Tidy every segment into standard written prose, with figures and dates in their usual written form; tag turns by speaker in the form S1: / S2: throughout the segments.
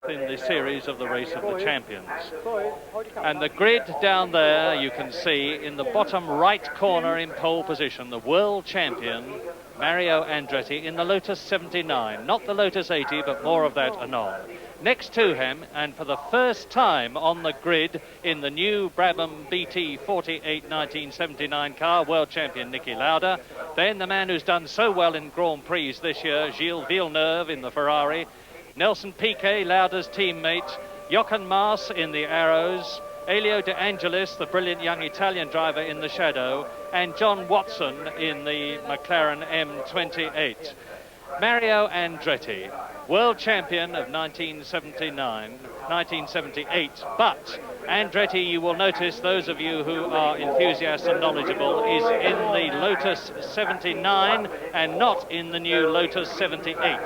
S1: in the series of the Race of the Champions. And the grid down there, you can see in the bottom right corner in pole position, the world champion, Mario Andretti, in the Lotus 79. Not the Lotus 80, but more of that anon. Next to him, and for the first time on the grid in the new Brabham BT 48 1979 car, world champion Niki Lauda. Then the man who's done so well in Grand Prix this year, Gilles Villeneuve in the Ferrari. Nelson Piquet, Lauda's teammate. Jochen Mass in the Arrows. Elio De Angelis, the brilliant young Italian driver, in the shadow. And John Watson in the McLaren M28. Mario Andretti, world champion of 1978. But Andretti, you will notice, those of you who are enthusiasts and knowledgeable, is in the Lotus 79 and not in the new Lotus 78.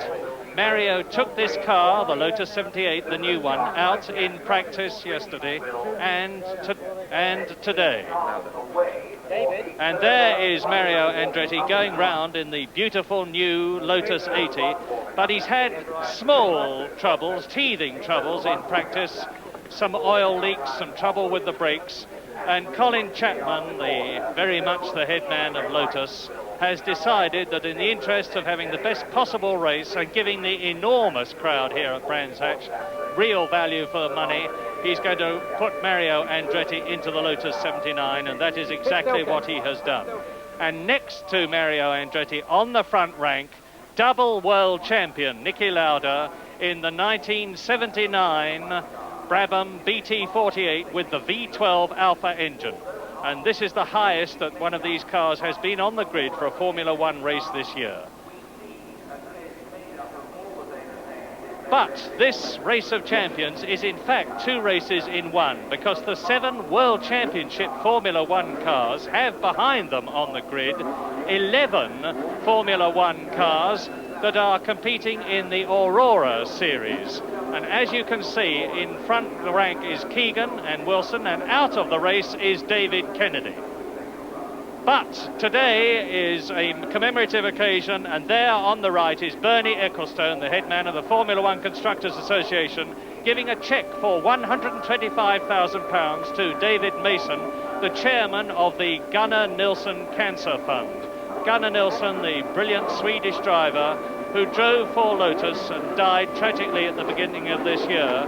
S1: Mario took this car, the Lotus 78, the new one, out in practice yesterday and today. And there is Mario Andretti going round in the beautiful new Lotus 80, but he's had small troubles, teething troubles in practice, some oil leaks, some trouble with the brakes, and Colin Chapman, very much the head man of Lotus, has decided that in the interest of having the best possible race and giving the enormous crowd here at Brands Hatch real value for the money, he's going to put Mario Andretti into the Lotus 79, and that is exactly what he has done. And next to Mario Andretti on the front rank, double world champion Niki Lauda in the 1979 Brabham BT 48 with the V12 Alpha engine. And this is the highest that one of these cars has been on the grid for a Formula One race this year. But this Race of Champions is in fact two races in one, because the 7 World Championship Formula One cars have behind them on the grid 11 Formula One cars that are competing in the Aurora series. And as you can see, in front of the rank is Keegan and Wilson, and out of the race is David Kennedy. But today is a commemorative occasion, and there on the right is Bernie Ecclestone, the head man of the Formula One Constructors Association, giving a cheque for £125,000 to David Mason, the chairman of the Gunnar Nilsson Cancer Fund. Gunnar Nilsson, the brilliant Swedish driver who drove for Lotus and died tragically at the beginning of this year,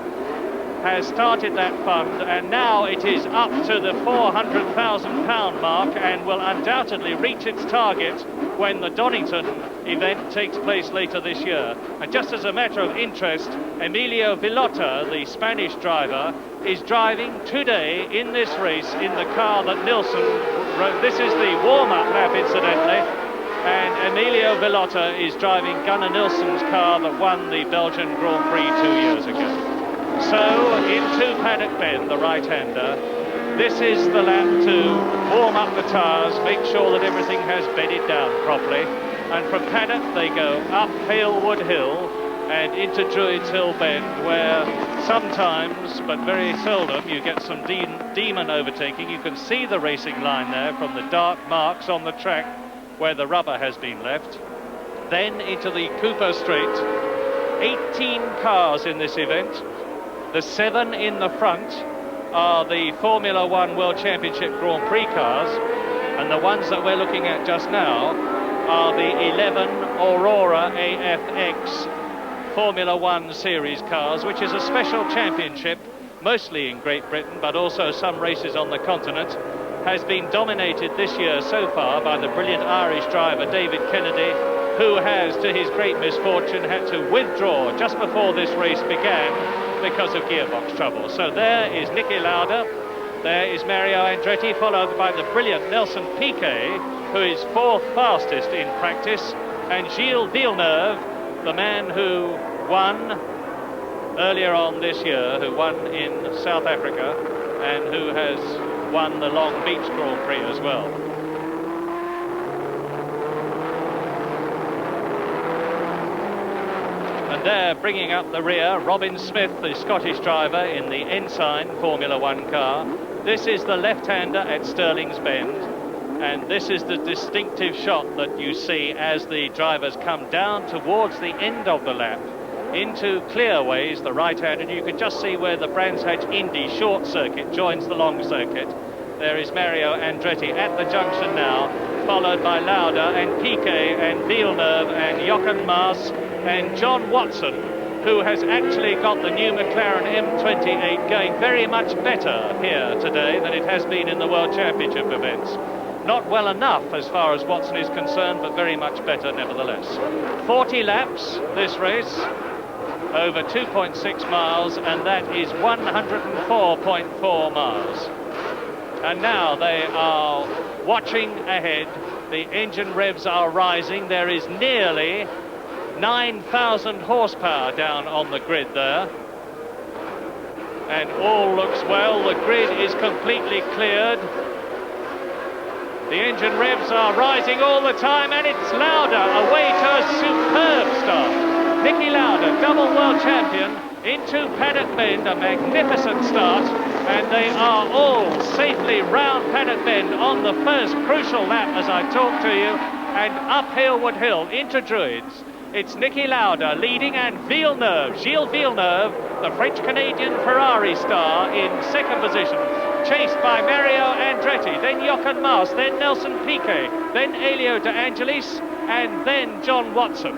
S1: has started that fund, and now it is up to the £400,000 mark and will undoubtedly reach its target when the Donington event takes place later this year. And just as a matter of interest, Emilio Villota, the Spanish driver, is driving today in this race in the car that Nilsson rode. This is the warm-up lap, incidentally, and Emilio Villota is driving Gunnar Nilsson's car that won the Belgian Grand Prix 2 years ago. So, into Paddock Ben, the right-hander, this is the lap to warm up the tyres, make sure that everything has bedded down properly. And from Paddock, they go up Halewood Hill and into Druids Hill Bend, where sometimes, but very seldom, you get some demon overtaking. You can see the racing line there from the dark marks on the track where the rubber has been left. Then into the Cooper Straight. 18 cars in this event. The 7 in the front are the Formula One World Championship Grand Prix cars, and the ones that we're looking at just now are the 11 Aurora AFX Formula One Series cars, which is a special championship, mostly in Great Britain, but also some races on the continent. Has been dominated this year so far by the brilliant Irish driver David Kennedy, who has, to his great misfortune, had to withdraw just before this race began because of gearbox trouble. So there is Niki Lauda, there is Mario Andretti, followed by the brilliant Nelson Piquet, who is 4th fastest in practice, and Gilles Villeneuve, the man who won earlier on this year, who won in South Africa, and who has won the Long Beach Grand Prix as well. And there, bringing up the rear, Robin Smith, the Scottish driver in the Ensign Formula One car. This is the left-hander at Stirling's Bend, and this is the distinctive shot that you see as the drivers come down towards the end of the lap. into Clearways, the right-hand, and you can just see where the Brands Hatch Indy short circuit joins the long circuit. There is Mario Andretti at the junction now, followed by Lauda and Piquet and Villeneuve and Jochen Mass and John Watson, who has actually got the new McLaren M28 going very much better here today than it has been in the World Championship events. Not well enough as far as Watson is concerned, but very much better nevertheless. 40 laps this race, over 2.6 miles, and that is 104.4 miles. And now they are watching ahead. The engine revs are rising. There is nearly 9,000 horsepower down on the grid there. And all looks well. The grid is completely cleared. The engine revs are rising all the time, and it's Lauda away to a superb start. Niki Lauda, double world champion, into Paddock Bend, a magnificent start, and they are all safely round Paddock Bend on the first crucial lap as I talk to you, and up Halewood Hill into Druids. It's Niki Lauda leading, and Villeneuve, Gilles Villeneuve, the French-Canadian Ferrari star, in second position, chased by Mario Andretti, then Jochen Mass, then Nelson Piquet, then Elio De Angelis, and then John Watson.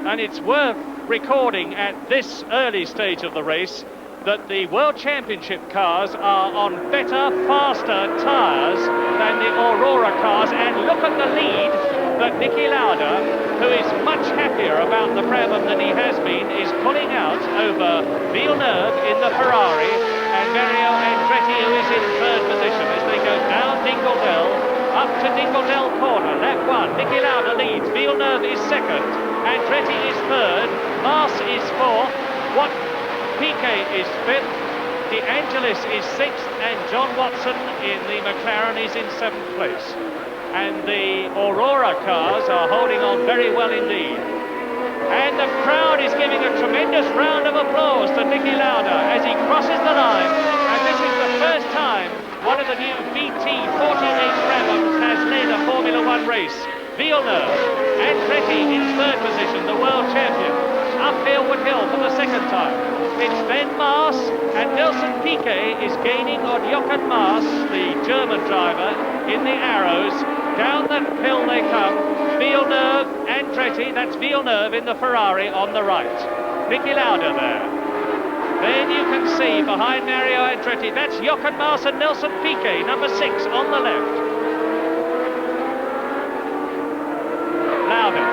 S1: And it's worth recording at this early stage of the race that the World Championship cars are on better, faster tyres than the Aurora cars, and look at the lead that Niki Lauda, who is much happier about the Brabham than he has been, is pulling out over Villeneuve in the Ferrari and Mario Andretti, who is in third position as they go down Dingle Dell, up to Dingle Dell corner, lap one. Niki Lauda leads, Villeneuve is second, Andretti is third, Mass is fourth, Piquet is fifth, De Angelis is sixth, and John Watson in the McLaren is in seventh place. And the Aurora cars are holding on very well indeed. And the crowd is giving a tremendous round of applause to Niki Lauda as he crosses the line. And this is the first time one of the new VT48 Brabhams has led a Formula One race. Villeneuve, Andretti in third position, the world champion, up Halewood Hill for the second time. It's then Mass, and Nelson Piquet is gaining on Jochen Mass, the German driver, in the Arrows. Down the hill they come. Villeneuve, Andretti, that's Villeneuve in the Ferrari on the right. Niki Lauda there. Then you can see behind Mario Andretti, that's Jochen Mass and Nelson Piquet, number 6 on the left. Lauda.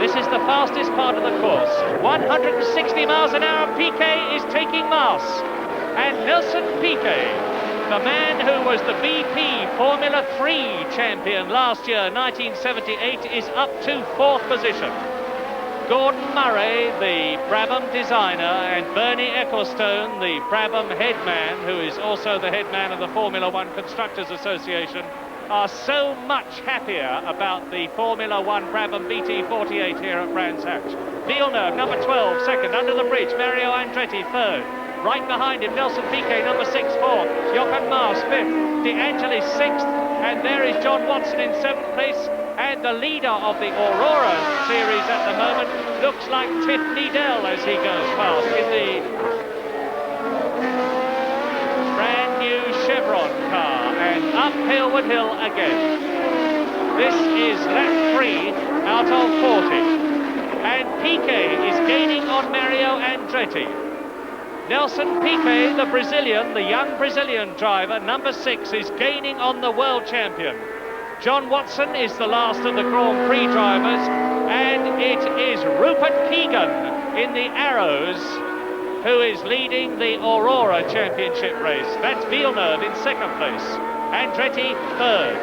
S1: This is the fastest part of the course. 160 miles an hour. Piquet is taking Mass. And Nelson Piquet, the man who was the BP Formula 3 champion last year, 1978, is up to fourth position. Gordon Murray, the Brabham designer, and Bernie Ecclestone, the Brabham headman, who is also the headman of the Formula One Constructors Association, are so much happier about the Formula One Brabham BT48 here at Brands Hatch. Villeneuve, number 12, second, under the bridge. Mario Andretti, third. Right behind him, Nelson Piquet, number 6, fourth. Jochen Mass, fifth. De Angelis, sixth. And there is John Watson in seventh place. And the leader of the Aurora series at the moment looks like Tiff Needell as he goes past in the brand new Chevron car. And up Halewood Hill again. This is lap 3 out of 40. And Piquet is gaining on Mario Andretti. Nelson Piquet, the Brazilian, the young Brazilian driver, number 6, is gaining on the world champion. John Watson is the last of the Grand Prix drivers, and it is Rupert Keegan in the Arrows who is leading the Aurora Championship race. That's Villeneuve in second place. Andretti third.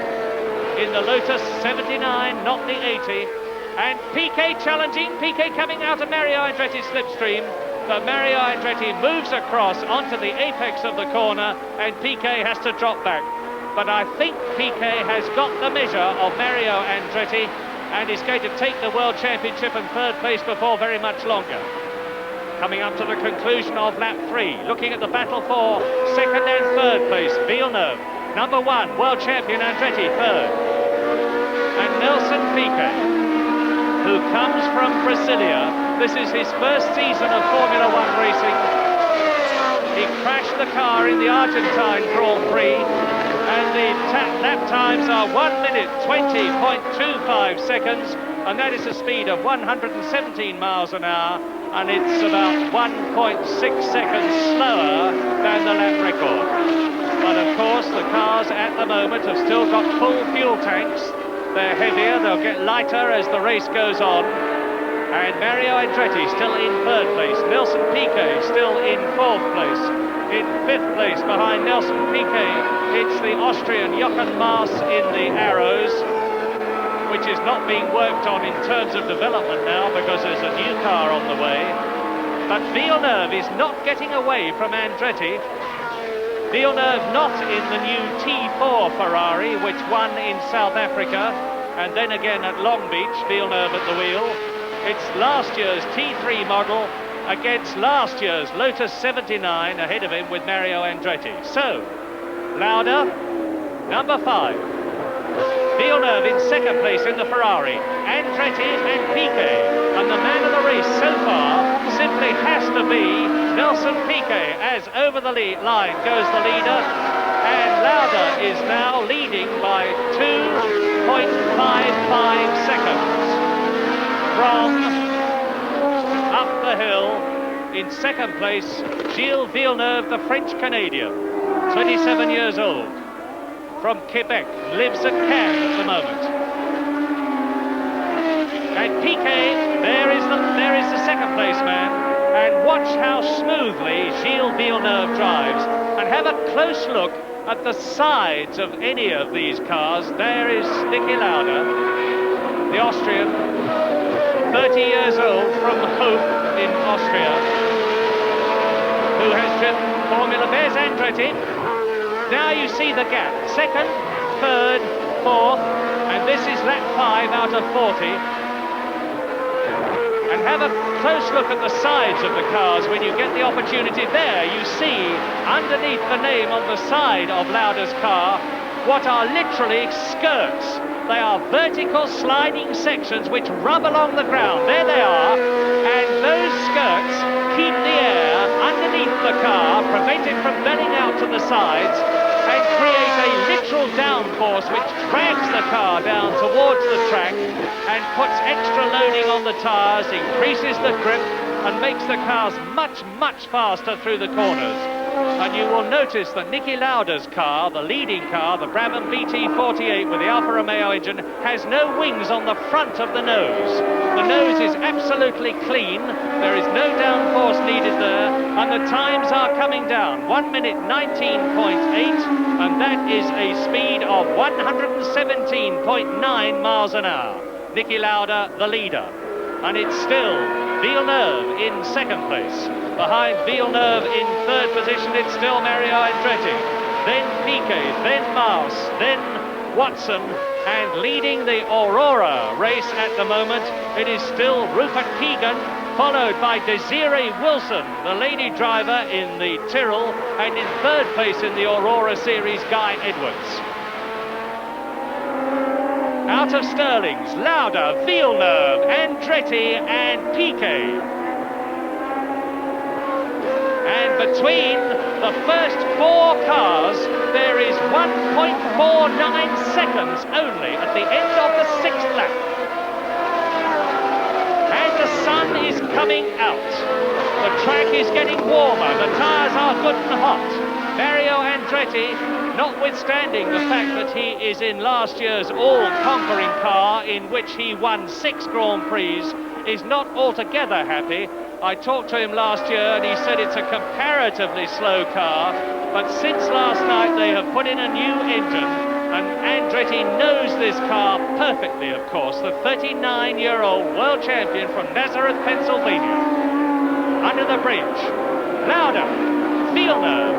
S1: In the Lotus 79, not the 80. And Piquet challenging, Piquet coming out of Mario Andretti's slipstream. But Mario Andretti moves across onto the apex of the corner, and Piquet has to drop back. But I think Piquet has got the measure of Mario Andretti and is going to take the World Championship and third place before very much longer. Coming up to the conclusion of lap 3, looking at the battle for second and third place. Villeneuve, number 1, world champion Andretti, third. And Nelson Piquet, who comes from Brasilia, This is his first season of Formula One racing. He crashed the car in the Argentine Grand Prix, and the lap times are 1 minute 20.25 seconds, and that is a speed of 117 miles an hour, and it's about 1.6 seconds slower than the lap record. But of course, the cars at the moment have still got full fuel tanks. They're heavier, they'll get lighter as the race goes on. And Mario Andretti still in third place. Nelson Piquet still in fourth place. In fifth place behind Nelson Piquet, it's the Austrian Jochen Mass in the Arrows, which is not being worked on in terms of development now because there's a new car on the way. But Villeneuve is not getting away from Andretti. Villeneuve not in the new T4 Ferrari, which won in South Africa, and then again at Long Beach, Villeneuve at the wheel. It's last year's T3 model against last year's Lotus 79 ahead of him with Mario Andretti. So, Lauda, number 5. Villeneuve in second place in the Ferrari. Andretti and Piquet. And the man of the race so far simply has to be Nelson Piquet, as over the line goes the leader. And Lauda is now leading by 2.55 seconds. From up the hill, in second place, Gilles Villeneuve, the French-Canadian, 27 years old, from Quebec, lives at Cannes at the moment. And Piquet, there is the second place man, and watch how smoothly Gilles Villeneuve drives, and have a close look at the sides of any of these cars. There is Niki Lauda, the Austrian, 30 years old, from Hope in Austria, who has driven Formula. There's Andretti. Now you see the gap. Second, third, fourth, and this is lap 5 out of 40. And have a close look at the sides of the cars when you get the opportunity. There you see, underneath the name on the side of Lauda's car, what are literally skirts. They are vertical sliding sections which rub along the ground. There they are, and those skirts keep the air underneath the car, prevent it from belling out to the sides, and create a literal downforce which drags the car down towards the track and puts extra loading on the tyres, increases the grip, and makes the cars much, much faster through the corners. And you will notice that Niki Lauda's car, the leading car, the Brabham BT48 with the Alfa Romeo engine, has no wings on the front of the nose. The nose is absolutely clean, there is no downforce needed there, and the times are coming down. 1 minute 19.8, and that is a speed of 117.9 miles an hour. Niki Lauda, the leader. And it's still Villeneuve in second place. Behind Villeneuve in third position, it's still Mario Andretti. Then Piquet, then Maas, then Watson. And leading the Aurora race at the moment, it is still Rupert Keegan, followed by Desiree Wilson, the lady driver in the Tyrrell, and in third place in the Aurora Series, Guy Edwards. Out of Stirlings, Lauda, Villeneuve, Andretti and Piquet. And between the first 4 cars, there is 1.49 seconds only at the end of the 6th lap. And the sun is coming out. The track is getting warmer, the tyres are good and hot. Mario Andretti, notwithstanding the fact that he is in last year's all-conquering car in which he won 6 Grand Prix, is not altogether happy. I talked to him last year and he said it's a comparatively slow car, but since last night they have put in a new engine, and Andretti knows this car perfectly, of course, the 39-year-old world champion from Nazareth, Pennsylvania. Under the bridge, Lauda, Villeneuve,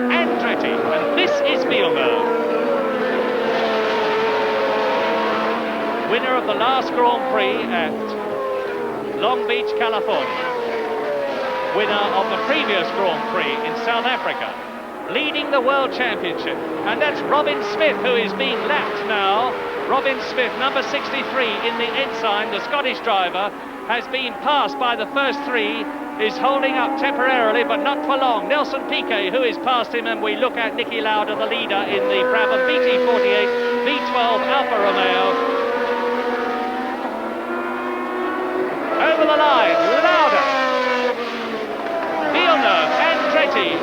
S1: Andretti, and this is Villeneuve. Winner of the last Grand Prix at Long Beach, California. Winner of the previous Grand Prix in South Africa. Leading the World Championship. And that's Robin Smith, who is being lapped now. Robin Smith, number 63 in the Ensign, the Scottish driver, has been passed by the first three, is holding up temporarily, but not for long. Nelson Piquet, who is past him, and we look at Niki Lauda, the leader in the Brabham BT48 V12 Alfa Romeo. Over the line, Lauda, Villeneuve, Andretti,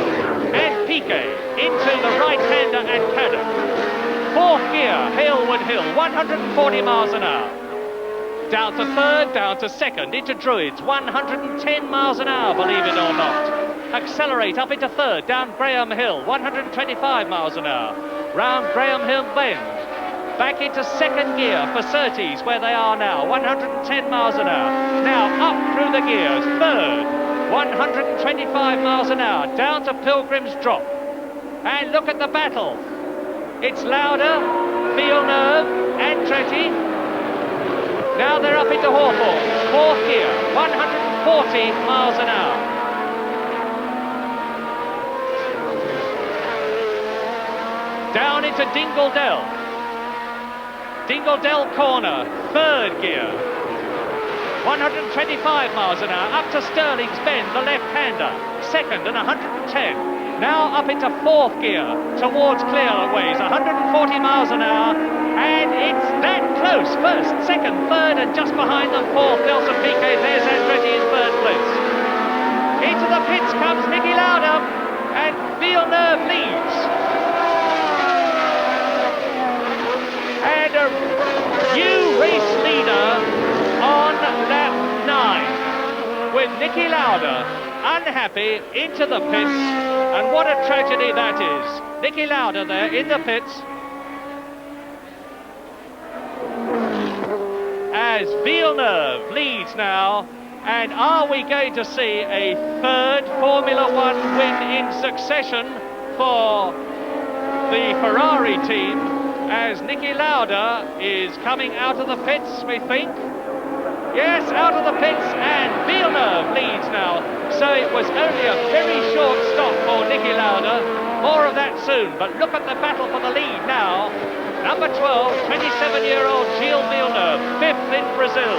S1: and Piquet into the right-hander and paddock. Fourth gear, Halewood Hill, 140 miles an hour. Down to third, down to second, into Druids, 110 miles an hour, believe it or not. Accelerate up into third, down Graham Hill, 125 miles an hour. Round Graham Hill Bend. Back into second gear for Surtees, where they are now, 110 miles an hour. Now up through the gears, third, 125 miles an hour, down to Pilgrim's Drop. And look at the battle. It's Lauda, Villeneuve, Andretti. Now they're up into Hawthorne, fourth gear, 140 miles an hour. Down into Dingle Dell. Dingle Dell corner, third gear, 125 miles an hour. Up to Stirling's Bend, the left-hander, second and 110. Now up into fourth gear towards Clearways, 140 miles an hour, and it's that close. First, second, third, and just behind them, fourth, Nelson Piquet. There's Andretti in third place. Into the pits comes Niki Lauda, and Villeneuve leads. And a new race leader on lap 9, with Niki Lauda unhappy into the pits. And what a tragedy that is. Niki Lauda there in the pits. As Villeneuve leads now. And are we going to see a third Formula One win in succession for the Ferrari team? As Niki Lauda is coming out of the pits, we think. Yes, out of the pits, and Villeneuve leads now. So it was only a very short stop for Niki Lauda. More of that soon, but look at the battle for the lead now. Number 12, 27-year-old Gilles Villeneuve, fifth in Brazil,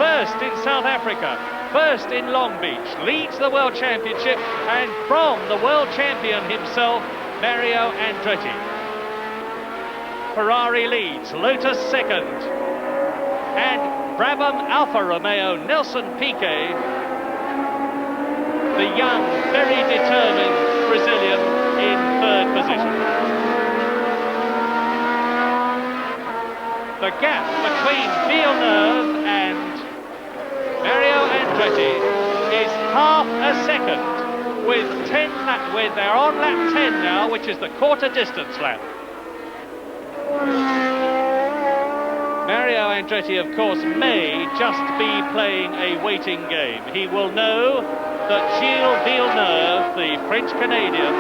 S1: first in South Africa, first in Long Beach, leads the World Championship, and from the world champion himself, Mario Andretti. Ferrari leads, Lotus second, and Brabham Alfa Romeo, Nelson Piquet, the young, very determined Brazilian, in third position. The gap between Villeneuve and Mario Andretti is half a second, with they're on lap 10 now, which is the quarter distance lap. Mario Andretti, of course, may just be playing a waiting game. He will know that Gilles Villeneuve, the French-Canadian,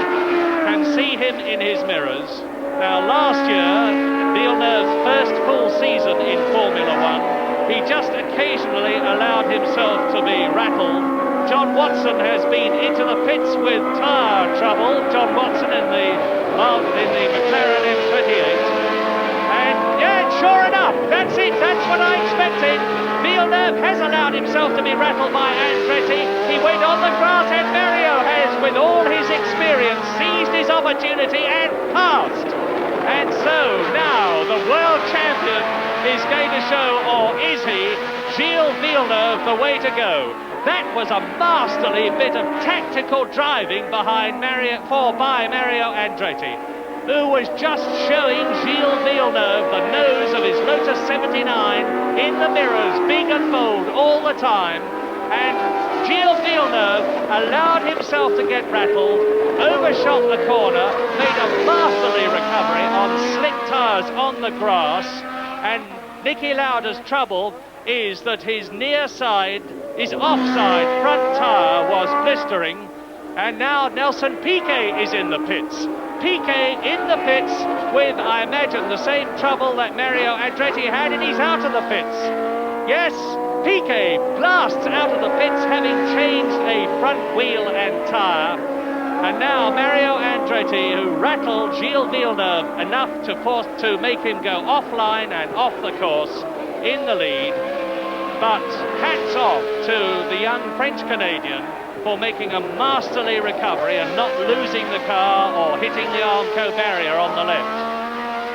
S1: can see him in his mirrors. Now, last year, Villeneuve's first full season in Formula One, he just occasionally allowed himself to be rattled. John Watson has been into the pits with tyre trouble. John Watson in the McLaren M28. Yeah, sure enough, that's it, that's what I expected. Villeneuve has allowed himself to be rattled by Andretti. He went on the grass, and Mario has, with all his experience, seized his opportunity and passed. And so now the world champion is going to show, or is he, Gilles Villeneuve, the way to go. That was a masterly bit of tactical driving by Mario Andretti, who was just showing Gilles Villeneuve the nose of his Lotus 79 in the mirrors, big and bold all the time. And Gilles Villeneuve allowed himself to get rattled, overshot the corner, made a masterly recovery on slick tyres on the grass. And Niki Lauda's trouble is that his near side, his offside front tyre was blistering. And now Nelson Piquet is in the pits. Piquet in the pits with, I imagine, the same trouble that Mario Andretti had, and he's out of the pits. Yes, Piquet blasts out of the pits, having changed a front wheel and tyre. And now Mario Andretti, who rattled Gilles Villeneuve enough to make him go offline and off the course, in the lead. But hats off to the young French-Canadian for making a masterly recovery and not losing the car or hitting the Armco barrier on the left.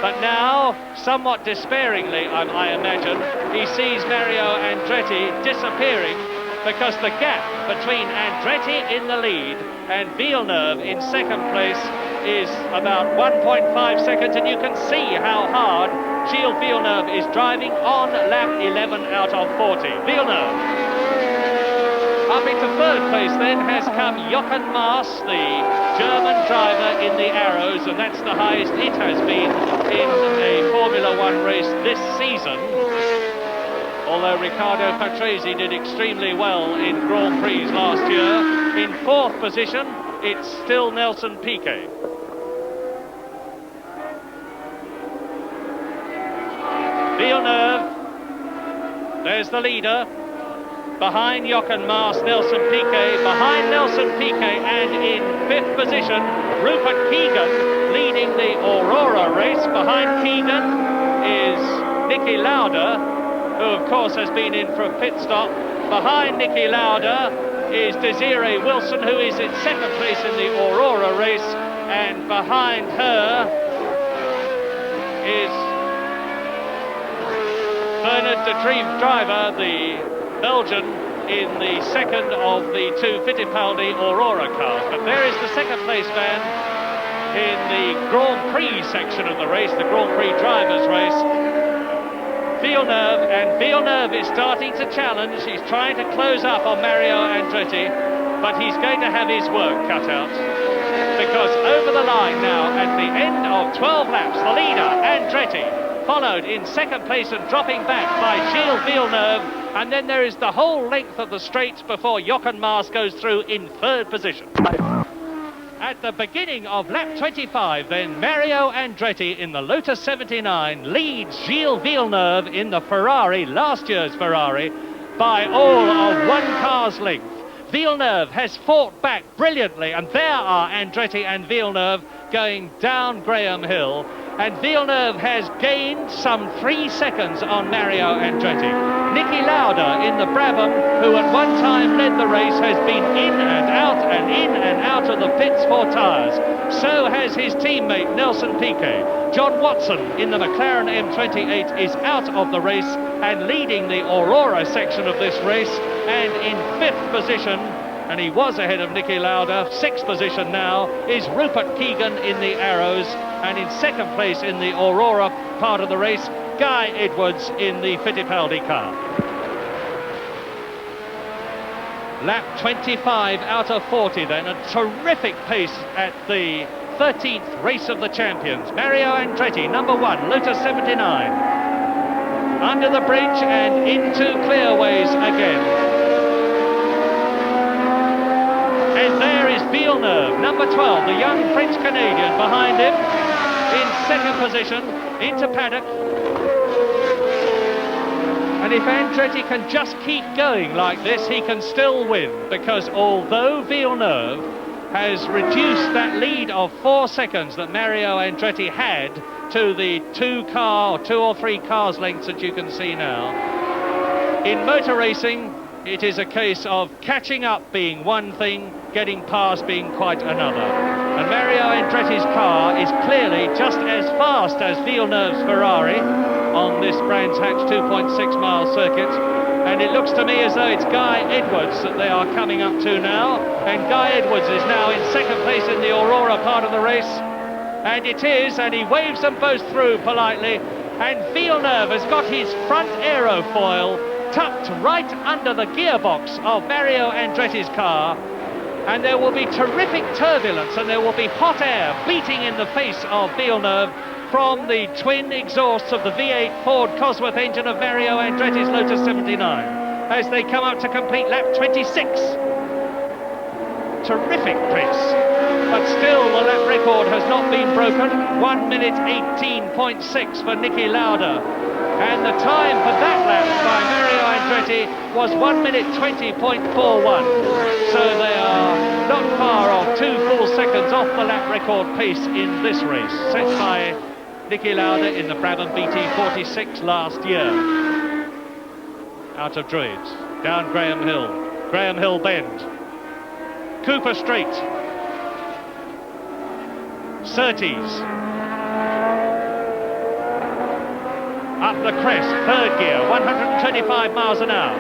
S1: But now, somewhat despairingly, I imagine, he sees Mario Andretti disappearing, because the gap between Andretti in the lead and Villeneuve in second place is about 1.5 seconds, and you can see how hard Gilles Villeneuve is driving on lap 11 out of 40. Villeneuve. Up into third place then has come Jochen Mass, the German driver in the Arrows, and that's the highest it has been in a Formula One race this season. Although Riccardo Patrese did extremely well in Grand Prix last year. In fourth position, it's still Nelson Piquet. Villeneuve, there's the leader. Behind Jochen Mass, Nelson Piquet. Behind Nelson Piquet, and in fifth position, Rupert Keegan leading the Aurora race. Behind Keegan is Niki Lauda, who of course has been in for a pit stop. Behind Niki Lauda is Desiree Wilson, who is in second place in the Aurora race, and behind her is Bernard de Drieve driver, the Belgian, in the second of the two Fittipaldi Aurora cars. But there is the second place van in the Grand Prix section of the race, the Grand Prix drivers race. Villeneuve, and Villeneuve is starting to challenge. He's trying to close up on Mario Andretti, but he's going to have his work cut out, because over the line now at the end of 12 laps, the leader Andretti, followed in second place and dropping back by Gilles Villeneuve, and then there is the whole length of the straights before Jochen Mass goes through in third position. At the beginning of lap 25, then, Mario Andretti in the Lotus 79 leads Gilles Villeneuve in the Ferrari, last year's Ferrari, by all of 1 car's length. Villeneuve has fought back brilliantly, and there are Andretti and Villeneuve going down Graham Hill, and Villeneuve has gained some 3 seconds on Mario Andretti. Niki Lauda in the Brabham, who at one time led the race, has been in and out and in and out of the pits for tyres. So has his teammate Nelson Piquet. John Watson in the McLaren M28 is out of the race and leading the Aurora section of this race, and in fifth position, and he was ahead of Niki Lauda, sixth position now, is Rupert Keegan in the Arrows, and in second place in the Aurora part of the race, Guy Edwards in the Fittipaldi car. Lap 25 out of 40 then, a terrific pace at the 13th race of the champions. Mario Andretti, number 1, Lotus 79. Under the bridge and into clearways again. And there is Villeneuve, number 12, the young French-Canadian, behind him in second position, into paddock. And if Andretti can just keep going like this, he can still win, because although Villeneuve has reduced that lead of 4 seconds that Mario Andretti had to the 2 or 3 cars lengths that you can see now, in motor racing, it is a case of catching up being one thing, getting past being quite another. And Mario Andretti's car is clearly just as fast as Villeneuve's Ferrari on this Brands Hatch 2.6 mile circuit. And it looks to me as though it's Guy Edwards that they are coming up to now. And Guy Edwards is now in second place in the Aurora part of the race. And it is, and he waves them both through politely. And Villeneuve has got his front aerofoil tucked right under the gearbox of Mario Andretti's car, and there will be terrific turbulence and there will be hot air beating in the face of Villeneuve from the twin exhausts of the V8 Ford Cosworth engine of Mario Andretti's Lotus 79 as they come up to complete lap 26. Terrific pace, but still the lap record has not been broken. 1 minute 18.6 for Niki Lauda. And the time for that lap by Mario Andretti was 1 minute 20.41. So they are not far off 2 full seconds off the lap record pace in this race, set by Niki Lauda in the Brabham BT46 last year. out of Druids. Down Graham Hill Bend. Cooper Straight. Surtees. Up the crest, third gear, 125 miles an hour.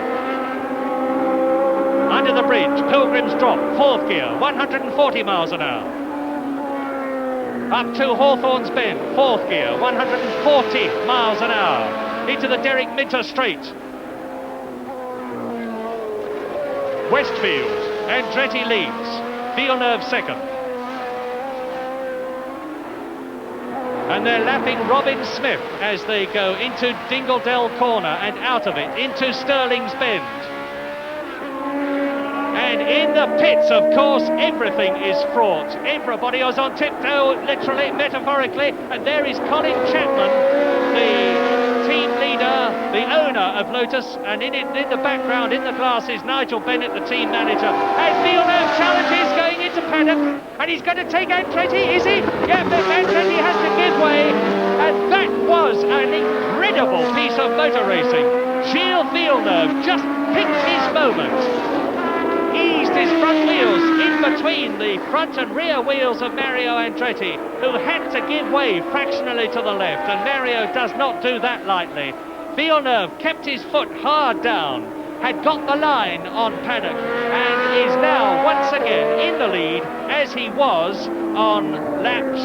S1: Under the bridge, Pilgrim's Drop, fourth gear, 140 miles an hour. Up to Hawthorne's Bend, fourth gear, 140 miles an hour. Into the Derek Minter Straight. Westfield, Andretti leads, Villeneuve second. And they're lapping Robin Smith as they go into Dingledell Corner and out of it, into Stirling's Bend. And in the pits, of course, everything is fraught. Everybody is on tiptoe, literally, metaphorically, and there is Colin Chapman, the team leader, the owner of Lotus, and in the background, in the glasses, Nigel Bennett, the team manager. And Villeneuve challenges going into paddock, and he's going to take Andretti, is he? Yeah, but Andretti has to give way, and that was an incredible piece of motor racing. Gilles Villeneuve just picked his moment. Eased his front wheels in between the front and rear wheels of Mario Andretti, who had to give way fractionally to the left, and Mario does not do that lightly. Villeneuve kept his foot hard down, had got the line on paddock, and is now once again in the lead, as he was on laps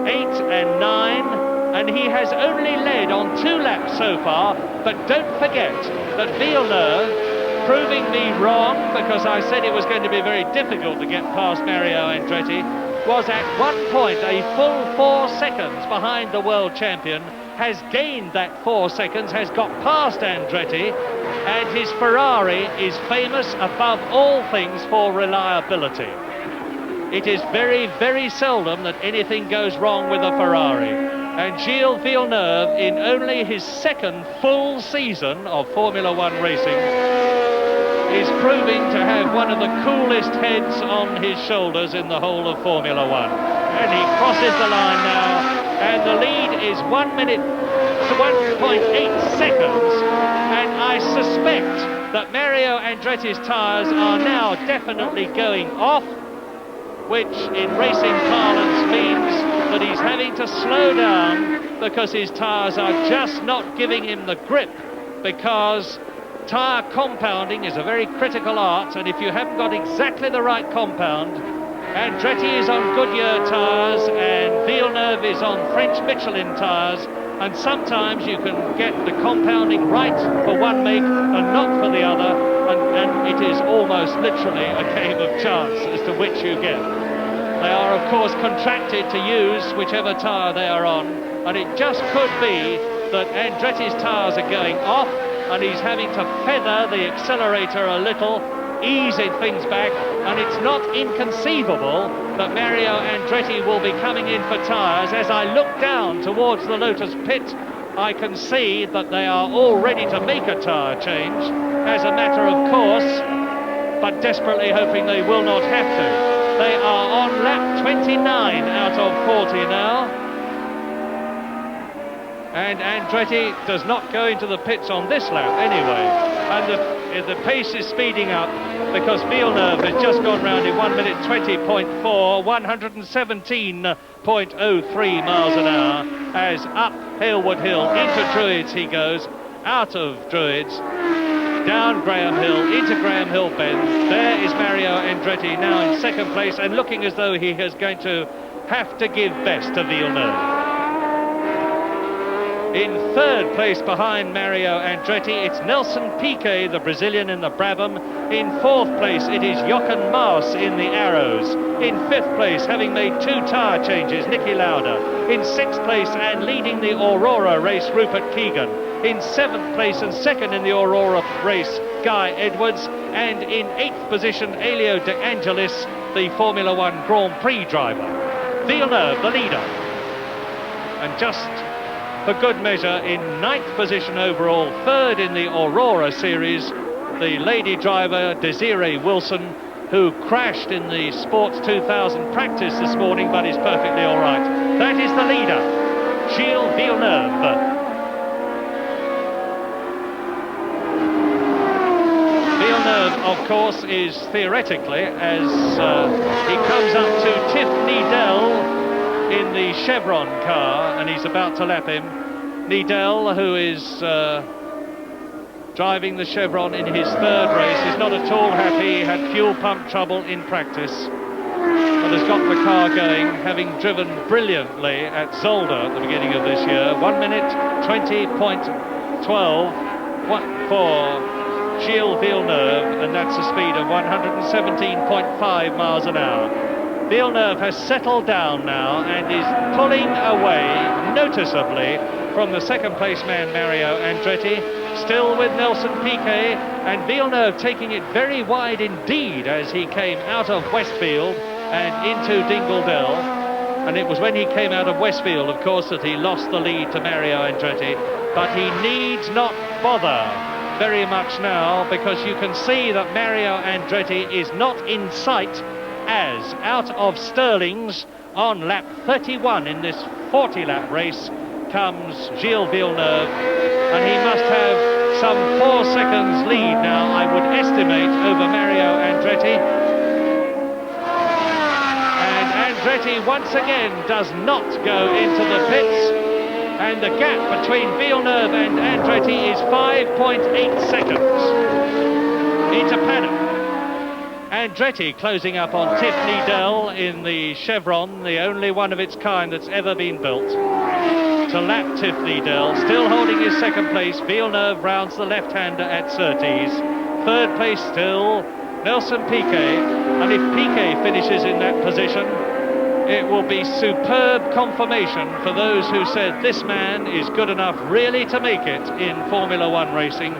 S1: 8 and 9, and he has only led on 2 laps so far. But don't forget that Villeneuve, proving me wrong, because I said it was going to be very difficult to get past Mario Andretti, was at one point a full 4 seconds behind the world champion, has gained that 4 seconds, has got past Andretti, and his Ferrari is famous above all things for reliability. It is very, very seldom that anything goes wrong with a Ferrari. And Gilles Villeneuve, in only his second full season of Formula One racing, is proving to have one of the coolest heads on his shoulders in the whole of Formula One. And he crosses the line now, and the lead is 1 minute to 1.8 seconds. And I suspect that Mario Andretti's tyres are now definitely going off, which in racing parlance means that he's having to slow down because his tyres are just not giving him the grip, because tyre compounding is a very critical art, and if you haven't got exactly the right compound, Andretti is on Goodyear tyres and Villeneuve is on French Michelin tyres, and sometimes you can get the compounding right for one make and not for the other, and it is almost literally a game of chance as to which you get. They are of course contracted to use whichever tyre they are on, and it just could be that Andretti's tyres are going off and he's having to feather the accelerator a little, easing things back, and it's not inconceivable that Mario Andretti will be coming in for tyres. As I look down towards the Lotus pit, I can see that they are all ready to make a tyre change, as a matter of course, but desperately hoping they will not have to. They are on lap 29 out of 40 now. And Andretti does not go into the pits on this lap anyway. And the pace is speeding up because Villeneuve has just gone round in 1 minute 20.4, 117.03 miles an hour, as up Halewood Hill into Druids he goes, out of Druids, down Graham Hill, into Graham Hill Bend. There is Mario Andretti now in second place and looking as though he is going to have to give best to Villeneuve. In third place behind Mario Andretti, it's Nelson Piquet, the Brazilian in the Brabham. In fourth place, it is Jochen Maas in the Arrows. In fifth place, having made 2 tyre changes, Niki Lauda. In sixth place and leading the Aurora race, Rupert Keegan. In seventh place and second in the Aurora race, Guy Edwards. And in eighth position, Elio De Angelis, the Formula One Grand Prix driver. Villeneuve, the leader. And just for good measure, in ninth position overall, third in the Aurora series, the lady driver Desiree Wilson, who crashed in the Sports 2000 practice this morning, but is perfectly all right. That is the leader, Gilles Villeneuve. of course, is theoretically as he comes up to Tiff Needell in the Chevron car, and he's about to lap him. Needell, who is driving the Chevron in his third race, is not at all happy. He had fuel pump trouble in practice, but has got the car going, having driven brilliantly at Zolder at the beginning of this year. 1 minute 20.12 for Gilles Villeneuve, and that's a speed of 117.5 miles an hour. Villeneuve has settled down now and is pulling away noticeably from the second place man Mario Andretti, still with Nelson Piquet, and Villeneuve taking it very wide indeed as he came out of Westfield and into Dingle-Dell. And it was when he came out of Westfield, of course, that he lost the lead to Mario Andretti, but he needs not bother very much now, because you can see that Mario Andretti is not in sight, as out of Stirling's on lap 31 in this 40-lap race comes Gilles Villeneuve, and he must have some 4 seconds lead now, I would estimate, over Mario Andretti. And Andretti once again does not go into the pits, and the gap between Villeneuve and Andretti is 5.8 seconds. Into paddock. Andretti closing up on Tiff Needell in the Chevron, the only one of its kind that's ever been built, to lap Tiff Needell, still holding his second place. Villeneuve rounds the left-hander at Surtees. Third place still Nelson Piquet, and if Piquet finishes in that position, it will be superb confirmation for those who said this man is good enough really to make it in Formula One racing,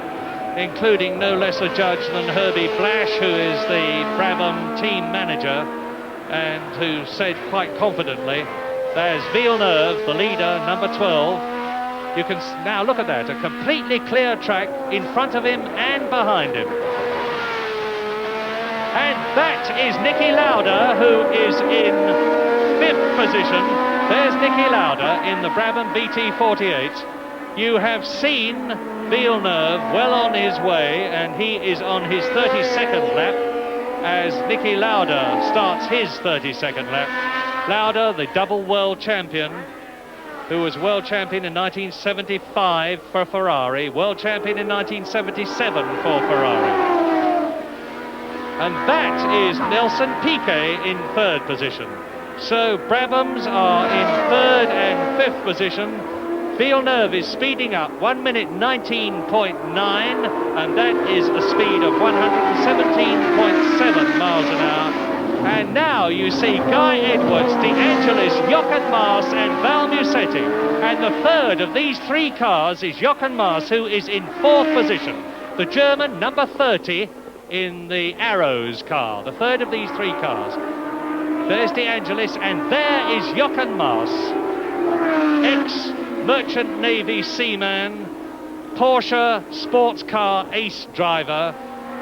S1: including no less a judge than Herbie Blash, who is the Brabham team manager, and who said quite confidently, there's Villeneuve, the leader, number 12. You can now look at that, a completely clear track in front of him and behind him. And that is Niki Lauda, who is in 5th position. There's Niki Lauda in the Brabham BT48. You have seen Villeneuve well on his way, and he is on his 32nd lap as Niki Lauda starts his 32nd lap. Lauda, the double world champion, who was world champion in 1975 for Ferrari, world champion in 1977 for Ferrari. And that is Nelson Piquet in 3rd position. So Brabhams are in 3rd and 5th position. Villeneuve is speeding up, 1 minute 19.9, and that is a speed of 117.7 miles an hour. And now you see Guy Edwards, De Angelis, Jochen Mass and Val Musetti. And the third of these 3 cars is Jochen Mass, who is in 4th position. The German, number 30, in the Arrows car, the third of these 3 cars. There's De Angelis, and there is Jochen Mass, ex-Merchant Navy seaman, Porsche sports car ace driver,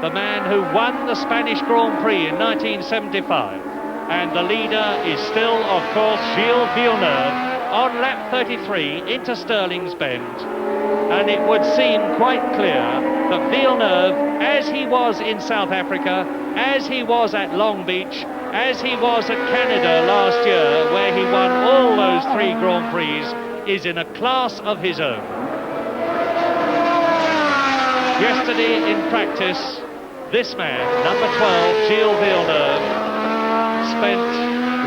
S1: the man who won the Spanish Grand Prix in 1975. And the leader is still, of course, Gilles Villeneuve on lap 33 into Stirling's Bend. And it would seem quite clear that Villeneuve, as he was in South Africa, as he was at Long Beach, as he was at Canada last year, where he won all those 3 Grand Prix, is in a class of his own. Yesterday in practice, this man, number 12, Gilles Villeneuve, spent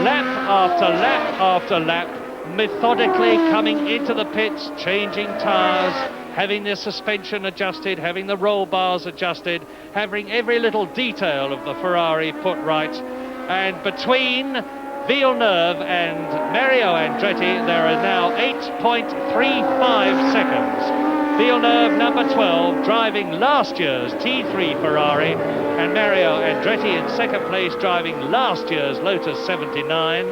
S1: lap after lap after lap methodically coming into the pits, changing tyres, having the suspension adjusted, having the roll bars adjusted, having every little detail of the Ferrari put right. And between Villeneuve and Mario Andretti, there are now 8.35 seconds. Villeneuve, number 12, driving last year's T3 Ferrari, and Mario Andretti in 2nd place, driving last year's Lotus 79,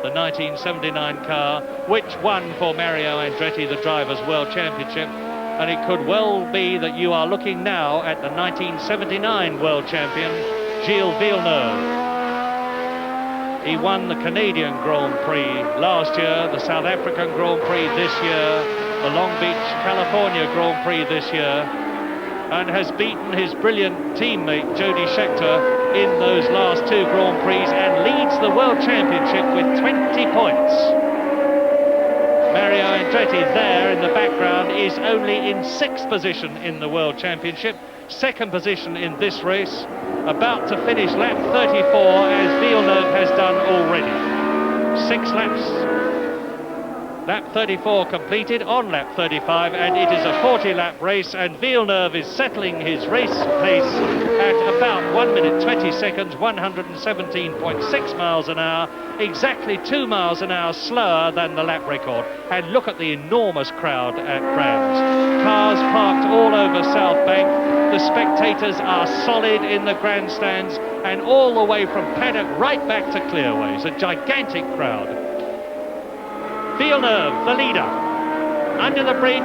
S1: the 1979 car, which won for Mario Andretti the Drivers' World Championship. And it could well be that you are looking now at the 1979 World Champion, Gilles Villeneuve. He won the Canadian Grand Prix last year, the South African Grand Prix this year, the Long Beach, California Grand Prix this year. and has beaten his brilliant teammate Jody Scheckter in those last 2 Grand Prix and leads the World Championship with 20 points. Mario Andretti there in the background is only in 6th position in the World Championship, 2nd position in this race, about to finish lap 34 as Villeneuve has done already. 6 laps. Lap 34 completed on lap 35, and it is a 40-lap race, and Villeneuve is settling his race pace at about 1 minute 20 seconds, 117.6 miles an hour, exactly 2 miles an hour slower than the lap record. And look at the enormous crowd at Brands. Cars parked all over South Bank. The spectators are solid in the grandstands, and all the way from paddock right back to Clearways, a gigantic crowd. Villeneuve, the leader, under the bridge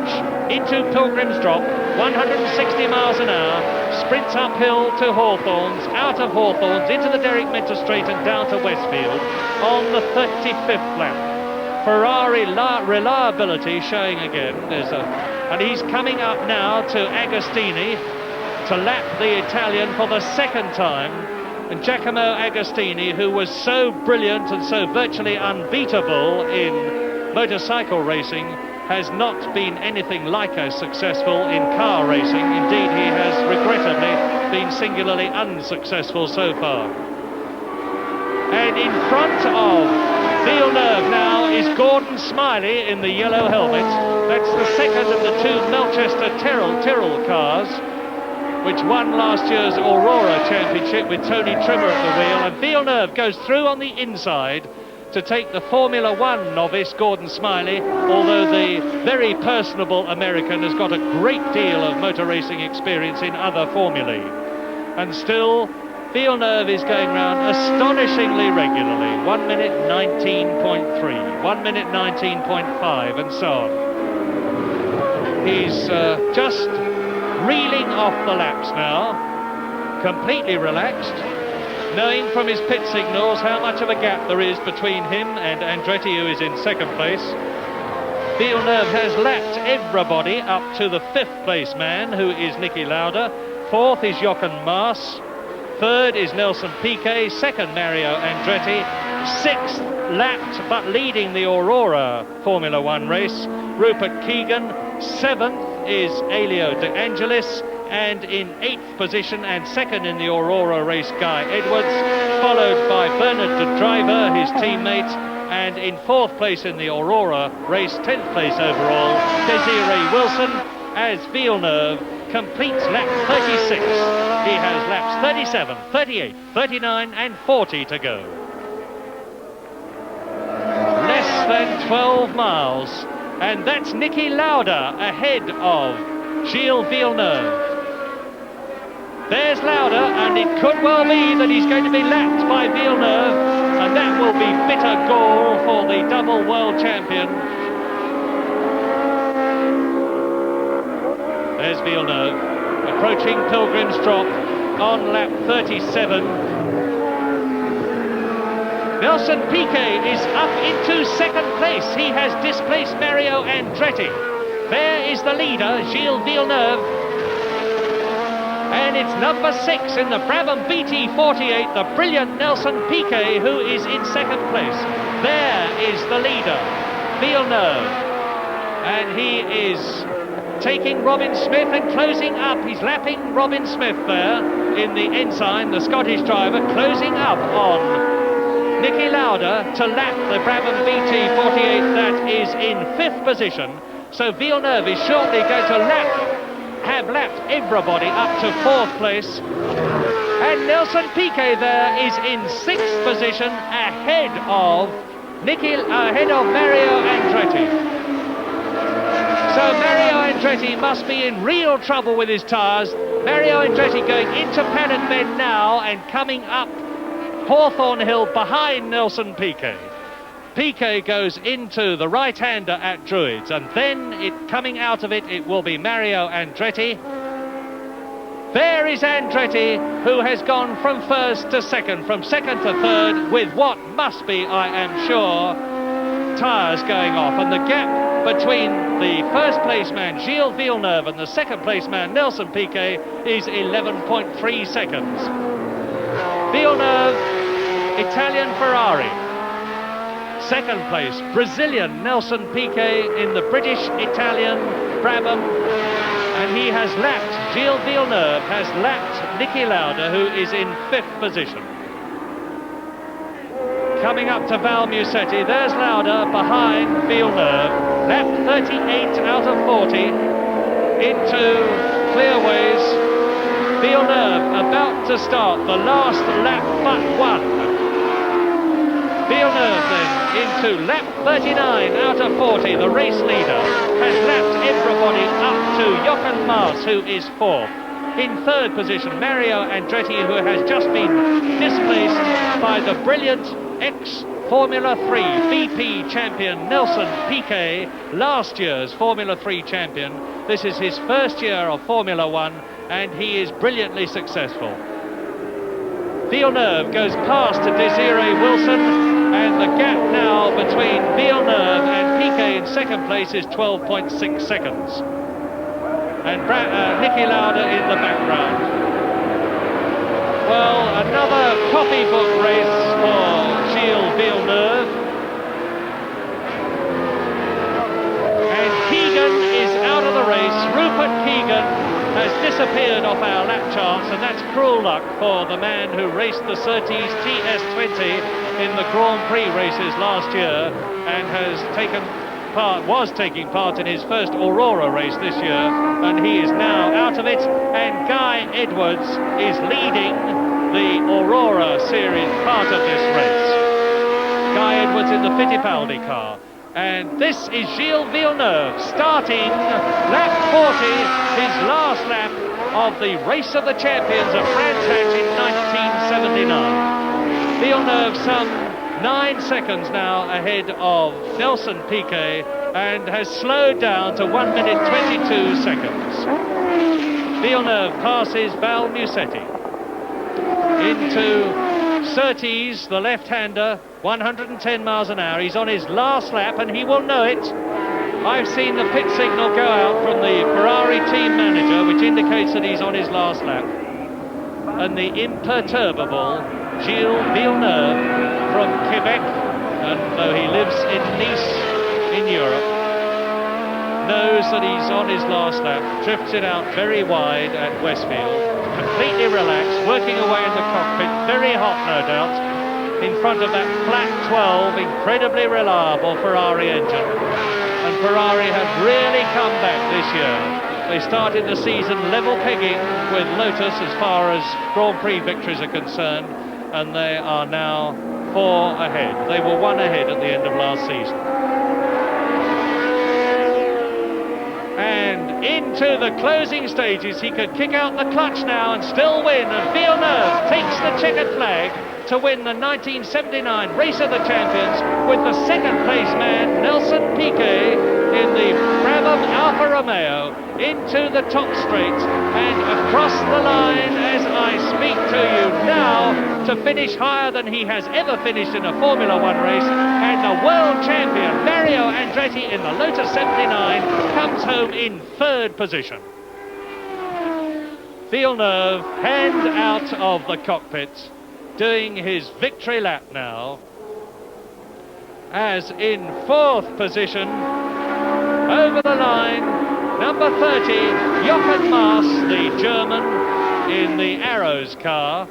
S1: into Pilgrim's Drop, 160 miles an hour, sprints uphill to Hawthorns, out of Hawthorns, into the Derek Minter Straight and down to Westfield on the 35th lap. Ferrari reliability showing again. And he's coming up now to Agostini to lap the Italian for the 2nd time. And Giacomo Agostini, who was so brilliant and so virtually unbeatable in motorcycle racing, has not been anything like as successful in car racing. Indeed, he has regrettably been singularly unsuccessful so far. And in front of Villeneuve now is Gordon Smiley in the yellow helmet. That's the 2nd of the 2 Melchester Tyrrell cars, which won last year's Aurora Championship with Tony Trimmer at the wheel. And Villeneuve goes through on the inside to take the Formula One novice, Gordon Smiley, although the very personable American has got a great deal of motor racing experience in other formulae. And still, Villeneuve is going round astonishingly regularly. 1 minute 19.3, 1 minute 19.5, and so on. He's just reeling off the laps now, completely relaxed, knowing from his pit signals how much of a gap there is between him and Andretti, who is in 2nd place. Villeneuve has lapped everybody up to the 5th place man, who is Niki Lauda. 4th is Jochen Mass. 3rd is Nelson Piquet. 2nd, Mario Andretti. 6th, lapped but leading the Aurora Formula One race, Rupert Keegan. 7th is Elio De Angelis. And in 8th position and 2nd in the Aurora race, Guy Edwards, followed by Bernard de Driver, his teammate, and in 4th place in the Aurora race, 10th place overall, Desiree Wilson, as Villeneuve completes lap 36. He has laps 37, 38, 39 and 40 to go. Less than 12 miles, and that's Niki Lauda ahead of Gilles Villeneuve. There's Lauda, and it could well be that he's going to be lapped by Villeneuve, and that will be bitter gall for the double world champion. There's Villeneuve, approaching Pilgrim's Drop on lap 37. Nelson Piquet is up into 2nd place. He has displaced Mario Andretti. There is the leader, Gilles Villeneuve. And it's number 6 in the Brabham BT48, the brilliant Nelson Piquet, who is in 2nd place. There is the leader, Villeneuve. And he is taking Robin Smith and closing up. He's lapping Robin Smith there in the Ensign, the Scottish driver, closing up on Niki Lauda to lap the Brabham BT48 that is in 5th position. So Villeneuve is shortly going to have lapped everybody up to 4th place. And Nelson Piquet there is in 6th position ahead of Mario Andretti. So Mario Andretti must be in real trouble with his tyres. Mario Andretti going into Paddock Bend now and coming up Hawthorne Hill behind Nelson Piquet. Piquet goes into the right-hander at Druids, and then coming out of it, it will be Mario Andretti. There is Andretti, who has gone from 1st to 2nd, from 2nd to 3rd, with what must be, I am sure, tyres going off, and the gap between the first place man Gilles Villeneuve and the second place man Nelson Piquet is 11.3 seconds. Villeneuve, Italian Ferrari. Second place, Brazilian Nelson Piquet in the British-Italian Brabham, and he has lapped, Gilles Villeneuve has lapped Niki Lauda, who is in 5th position. Coming up to Val Musetti, there's Lauda behind Villeneuve, lapped 38 out of 40 into Clearways. Villeneuve about to start the last lap but one. Villeneuve then into lap 39 out of 40, the race leader, has lapped everybody up to Jochen Mass, who is 4th. In 3rd position, Mario Andretti, who has just been displaced by the brilliant ex-Formula 3 VP champion Nelson Piquet, last year's Formula 3 champion. This is his first year of Formula 1, and he is brilliantly successful. Villeneuve goes past Desiree Wilson, and the gap now between Villeneuve and Piquet in 2nd place is 12.6 seconds. And Niki Lauda in the background. Well, another copybook race for Gilles Villeneuve. And Keegan is out of the race. Rupert Keegan has disappeared off our lap charts, and that's cruel luck for the man who raced the Surtees TS20 in the Grand Prix races last year and has was taking part in his first Aurora race this year, and he is now out of it, and Guy Edwards is leading the Aurora series part of this race. Guy Edwards in the Fittipaldi car. And this is Gilles Villeneuve starting lap 40, his last lap of the Race of the Champions of Brands Hatch in 1979. Villeneuve some 9 seconds now ahead of Nelson Piquet and has slowed down to 1 minute 22 seconds. Villeneuve passes Val Musetti into Surtees, the left-hander, 110 miles an hour. He's on his last lap and he will know it. I've seen the pit signal go out from the Ferrari team manager, which indicates that he's on his last lap. And the imperturbable Gilles Villeneuve from Quebec, and though he lives in Nice in Europe, knows that he's on his last lap, drifts it out very wide at Westfield, completely relaxed, working away in the cockpit, very hot no doubt, in front of that flat 12, incredibly reliable Ferrari engine. And Ferrari have really come back this year. They started the season level pegging with Lotus as far as Grand Prix victories are concerned, and they are now 4 ahead. They were 1 ahead at the end of last season. And into the closing stages, he could kick out the clutch now and still win, and Villeneuve takes the checkered flag to win the 1979 Race of the Champions with the 2nd place man Nelson Piquet in the Brabham Alfa Romeo into the top straight and across the line as I speak to you now to finish higher than he has ever finished in a Formula 1 race, and the world champion Mario Andretti in the Lotus 79 comes home in 3rd position. Villeneuve, hand out of the cockpit, doing his victory lap now, as in 4th position, over the line, number 30, Jochen Mass, the German, in the Arrows car,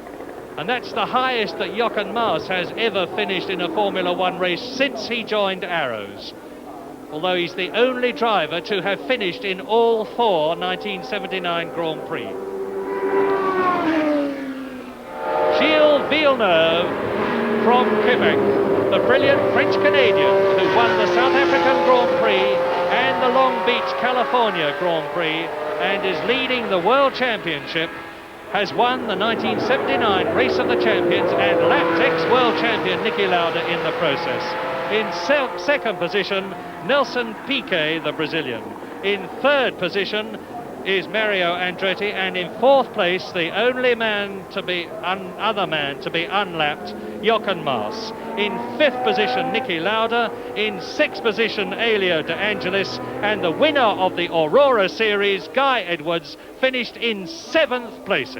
S1: and that's the highest that Jochen Mass has ever finished in a Formula 1 race since he joined Arrows, although he's the only driver to have finished in all 4 1979 Grand Prix. Gilles Villeneuve from Quebec, the brilliant French-Canadian who won the South African Grand Prix and the Long Beach, California Grand Prix and is leading the World Championship, has won the 1979 Race of the Champions and lapped ex-world champion Niki Lauda in the process. In 2nd position, Nelson Piquet, the Brazilian. In 3rd position, is Mario Andretti, and in 4th place, the only man to be other man to be unlapped, Jochen Mass. In 5th position, Niki Lauda. In 6th position, Elio De Angelis, and the winner of the Aurora Series, Guy Edwards, finished in 7th place.